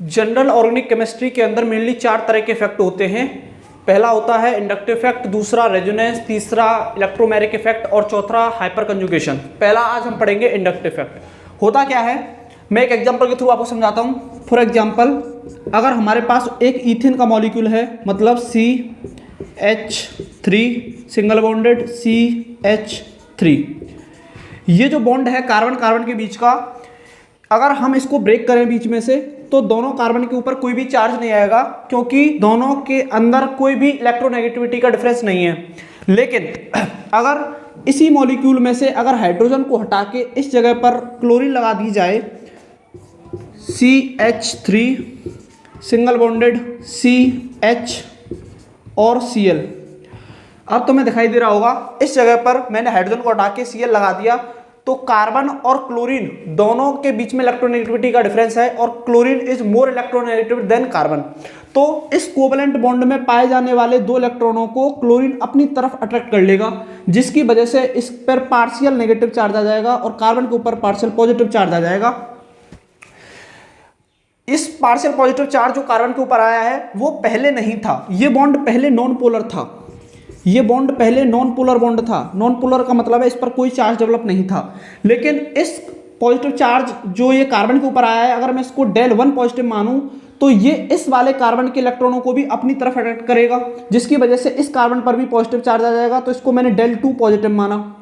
General organic chemistry के अंदर mainly 4 तरह के इफेक्ट होते हैं। पहला होता है इंडक्टिव इफेक्ट, दूसरा रेजोनेंस, तीसरा इलेक्ट्रोमैग्नेटिक इफेक्ट और चौथा हाइपर कंजुगेशन। पहला आज हम पढ़ेंगे इंडक्टिव इफेक्ट। होता क्या है, मैं एक एग्जांपल के थ्रू आपको समझाता हूँ। फॉर एग्जांपल, अगर हमारे पास एक ईथेन का मॉलिक्यूल है, मतलब CH3 सिंगल बॉन्डेड CH3, ये जो बॉन्ड है कार्बन कार्बन के बीच का, अगर हम इसको ब्रेक करें बीच में से तो दोनों कार्बन के ऊपर कोई भी चार्ज नहीं आएगा, क्योंकि दोनों के अंदर कोई भी इलेक्ट्रोनेगेटिविटी का डिफरेंस नहीं है। लेकिन अगर इसी मॉलिक्यूल में से अगर हाइड्रोजन को हटा के इस जगह पर क्लोरीन लगा दी जाए, CH3 सिंगल बॉन्डेड CH और Cl, अब तुम्हें दिखाई दे रहा होगा इस जगह पर मैंने हाइड्रोजन को हटा के Cl लगा दिया, तो कार्बन और क्लोरीन दोनों के बीच में इलेक्ट्रोनेगेटिविटी का डिफरेंस है और chlorine is more electronegative than carbon. तो इस कोवलेंट बॉन्ड में पाए जाने वाले 2 इलेक्ट्रॉनों को क्लोरीन अपनी तरफ अट्रैक्ट कर लेगा, जिसकी वजह से इस पर पार्शियल नेगेटिव चार्ज आ जाएगा और कार्बन के ऊपर पार्शियल पॉजिटिव चार्ज आ जाएगा। इस पार्शियल पॉजिटिव चार्ज जो कार्बन के ऊपर आया है वो पहले नहीं था, ये बॉन्ड पहले नॉन पोलर था। ये बॉन्ड पहले नॉन पोलर बॉन्ड था। नॉन पोलर का मतलब है इस पर कोई चार्ज डेवलप नहीं था। लेकिन इस पॉजिटिव चार्ज जो ये कार्बन के ऊपर आया है, अगर मैं इसको del1 पॉजिटिव मानूं तो ये इस वाले कार्बन के इलेक्ट्रॉनों को भी अपनी तरफ अट्रैक्ट करेगा, जिसकी वजह से इस कार्बन पर भी पॉजिटिव चार्ज आ जाएगा। तो इसको मैंने del2 पॉजिटिव माना।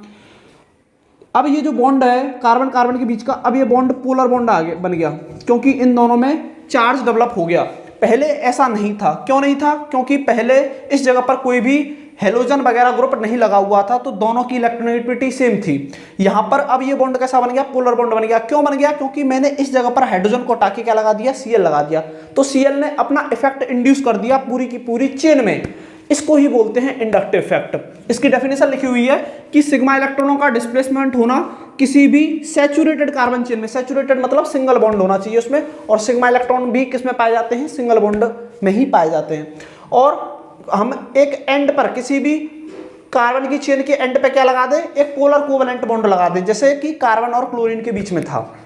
अब ये जो बॉन्ड है कार्बन कार्बन के बीच का, अब ये बॉन्ड पोलर बॉन्ड आगे बन गया, क्योंकि इन दोनों में चार्ज डेवलप हो गया। पहले ऐसा नहीं था। क्यों नहीं था? क्योंकि पहले इस जगह पर कोई भी हेलोजन वगैरह ग्रुप नहीं लगा हुआ था, तो दोनों की इलेक्ट्रोनेगेटिविटी सेम थी। यहां पर अब ये बॉन्ड कैसा बन गया? पोलर बॉन्ड बन गया। क्यों बन गया? क्योंकि मैंने इस जगह पर हाइड्रोजन को हटा के क्या लगा दिया? Cl लगा दिया। तो Cl ने अपना इफेक्ट इंड्यूस कर दिया पूरी की पूरी चेन में। इसको ही बोलते हैं इंडक्टिव इफेक्ट। इसकी डेफिनेशन लिखी हुई है कि सिग्मा इलेक्ट्रॉनों का डिस्प्लेसमेंट होना किसी भी सैचुरेटेड कार्बन चेन में, सैचुरेटेड मतलब सिंगल बॉन्ड होना चाहिए उसमें, और सिग्मा इलेक्ट्रॉन भी किस में पाए जाते हैं? सिंगल बॉन्ड में ही पाए जाते हैं। और हम एक एंड पर, किसी भी कार्बन की चेन के एंड पे क्या लगा दें? एक पोलर कोवेलेंट बॉन्ड लगा दें, जैसे कि कार्बन और क्लोरीन के बीच में था।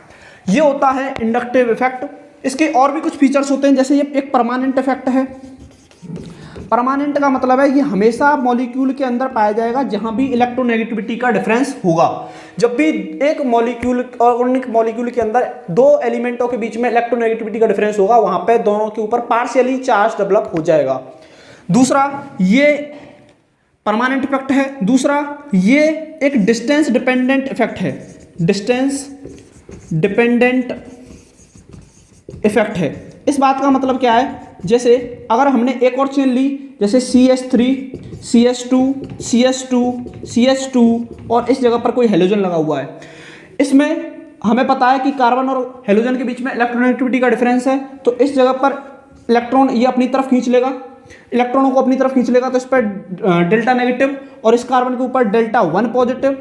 ये होता है इंडक्टिव इफेक्ट। इसके और भी कुछ फीचर्स होते हैं, जैसे ये एक परमानेंट इफेक्ट है। परमानेंट का मतलब है ये हमेशा मॉलिक्यूल के अंदर पाया जाएगा जहां भी इलेक्ट्रोनेगेटिविटी का डिफरेंस होगा। जब भी एक मॉलिक्यूल, ऑर्गेनिक मॉलिक्यूल के अंदर 2 एलिमेंटों के बीच में इलेक्ट्रोनेगेटिविटी का डिफरेंस होगा, वहां पे दोनों के ऊपर पार्शियली चार्ज डेवलप हो जाएगा। दूसरा, ये परमानेंट इफेक्ट है। दूसरा, ये एक डिस्टेंस डिपेंडेंट इफेक्ट है। डिस्टेंस डिपेंडेंट इफेक्ट है। इस बात का मतलब क्या है? जैसे अगर हमने एक और चेन ली, जैसे CH3 CH2 CH2 CH2 और इस जगह पर कोई हेलोजन लगा हुआ है, इसमें हमें पता है कि कार्बन और हेलोजन के बीच में इलेक्ट्रोनेगेटिविटी का डिफरेंस है, तो इस जगह पर इलेक्ट्रॉन ये अपनी तरफ खींच लेगा, इलेक्ट्रॉनों को अपनी तरफ खींच लेगा, तो इस पर डेल्टा नेगेटिव और इस कार्बन के ऊपर del1 पॉजिटिव।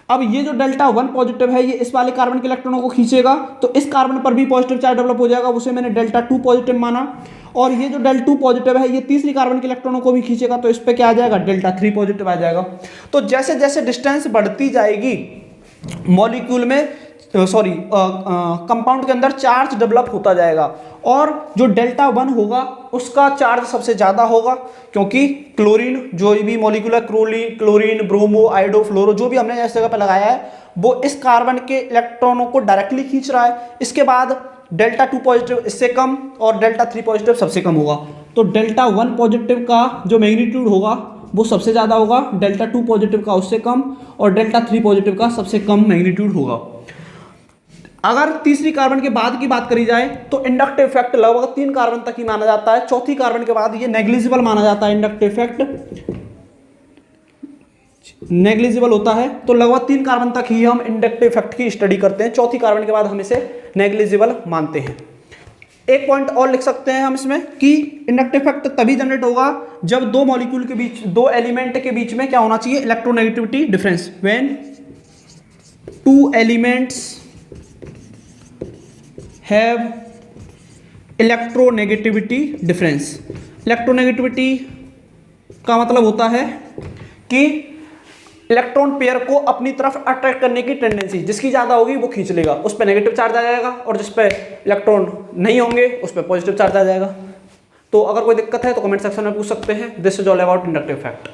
अब ये जो del1 पॉजिटिव है ये इस वाले कार्बन के इलेक्ट्रॉनों को खींचेगा, तो इस कार्बन पर भी पॉजिटिव चार्ज डेवलप हो जाएगा, उसे मैंने del2 पॉजिटिव माना। और ये जो del2 पॉजिटिव है ये तीसरी कार्बन के इलेक्ट्रॉनों को भी खींचेगा, तो इस पर क्या आ जाएगा? del3 पॉजिटिव आ जाएगा। तो जैसे जैसे डिस्टेंस बढ़ती जाएगी मॉलिक्यूल में, सॉरी कंपाउंड के अंदर चार्ज डेवलप होता जाएगा, और जो del1 होगा उसका चार्ज सबसे ज़्यादा होगा, क्योंकि क्लोरीन, जो भी मॉलिक्यूल है, क्लोरीन ब्रोमो आयोडो फ्लोरो, जो भी हमने इस जगह पर लगाया है, वो इस कार्बन के इलेक्ट्रॉनों को डायरेक्टली खींच रहा है। इसके बाद del2 पॉजिटिव इससे कम और del3 पॉजिटिव सबसे कम होगा। तो del1 पॉजिटिव का जो मैग्नीट्यूड होगा वो सबसे ज़्यादा होगा, del2 पॉजिटिव का उससे कम, और del3 पॉजिटिव का सबसे कम मैग्नीट्यूड होगा। अगर तीसरी कार्बन के बाद की बात करी जाए तो इंडक्टिव इफेक्ट लगभग 3 कार्बन तक ही माना जाता है। चौथी कार्बन के बाद ये नेग्लिजिबल माना जाता है। इंडक्टिव इफेक्ट नेग्लिजिबल होता है, तो लगभग 3 कार्बन तक ही हम इंडक्टिव इफेक्ट की स्टडी करते हैं। चौथी कार्बन के बाद हम इसे नेग्लिजिबल मानते हैं। एक पॉइंट और लिख सकते हैं हम इसमें कि इंडक्टिव इफेक्ट तभी जनरेट होगा जब 2 मॉलिक्यूल के बीच, 2 एलिमेंट के बीच में क्या होना चाहिए? Electronegativity difference. When 2 elements have electronegativity difference. Electronegativity का मतलब होता है कि इलेक्ट्रॉन पेयर को अपनी तरफ अट्रैक्ट करने की टेंडेंसी जिसकी ज़्यादा होगी वो खींच लेगा, उस पर नेगेटिव चार्ज आ जाएगा, और जिस पे इलेक्ट्रॉन नहीं होंगे उस पर पॉजिटिव चार्ज आ जाएगा। तो अगर कोई दिक्कत है तो कमेंट सेक्शन में पूछ सकते हैं। This is all about inductive fact.